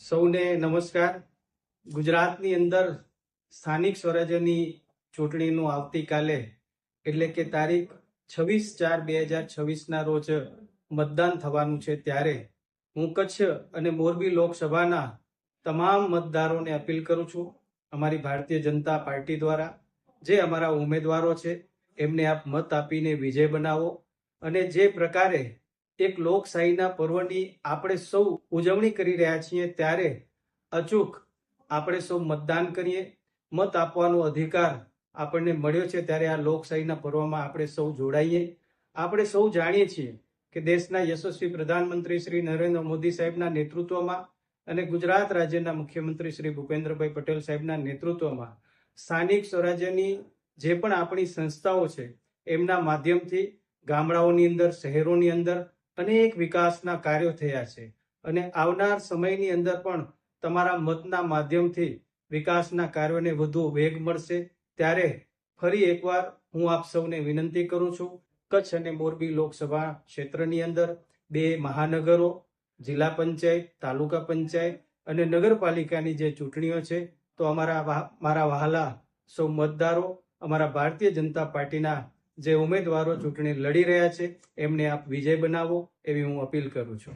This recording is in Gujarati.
સૌને નમસ્કાર. ગુજરાતની અંદર સ્થાનિક સ્વરાજ્યની ચૂંટણીનું આવતીકાલે એટલે કે તારીખ 26/4/2026ના રોજ મતદાન થવાનું છે. ત્યારે હું કચ્છ અને મોરબી લોકસભાના તમામ મતદારોને અપીલ કરું છું, અમારી ભારતીય જનતા પાર્ટી દ્વારા જે અમારા ઉમેદવારો છે એમને આપ મત આપીને વિજય બનાવો. અને જે પ્રકારે એક લોકશાહીના પર્વની આપણે સૌ ઉજવણી કરી રહ્યા છીએ, ત્યારે અચૂક આપણે સૌ મતદાન કરીએ. મત આપવાનો અધિકાર આપણને મળ્યો છે, ત્યારે આ લોકશાહીના પર્વમાં આપણે સૌ જોડાઈએ. આપણે સૌ જાણીએ છીએ કે દેશના યશસ્વી પ્રધાનમંત્રી શ્રી નરેન્દ્ર મોદી સાહેબના નેતૃત્વમાં અને ગુજરાત રાજ્યના મુખ્યમંત્રી શ્રી ભૂપેન્દ્રભાઈ પટેલ સાહેબના નેતૃત્વમાં સ્થાનિક સ્વરાજ્યની જે પણ આપણી સંસ્થાઓ છે એમના માધ્યમથી ગામડાઓની અંદર, શહેરોની અંદર અનેક વિકાસના કાર્યો થયા છે. અને આવનાર સમયની અંદર પણ તમારા મતના માધ્યમથી વિકાસના કાર્યોને વધુ વેગ મળશે. ત્યારે ફરી એકવાર હું આપ સૌને વિનંતી કરું છું, કચ્છ અને મોરબી લોકસભા ક્ષેત્રની અંદર 2 મહાનગરો, જિલ્લા પંચાયત, તાલુકા પંચાયત અને નગરપાલિકાની જે ચૂંટણીઓ છે, તો મારા વહાલા સૌ મતદારો, અમારા ભારતીય જનતા પાર્ટીના જે ઉમેદવારો ચૂંટણી લડી રહ્યા છે એમને આપ વિજય બનાવો, એવી હું અપીલ કરું છું.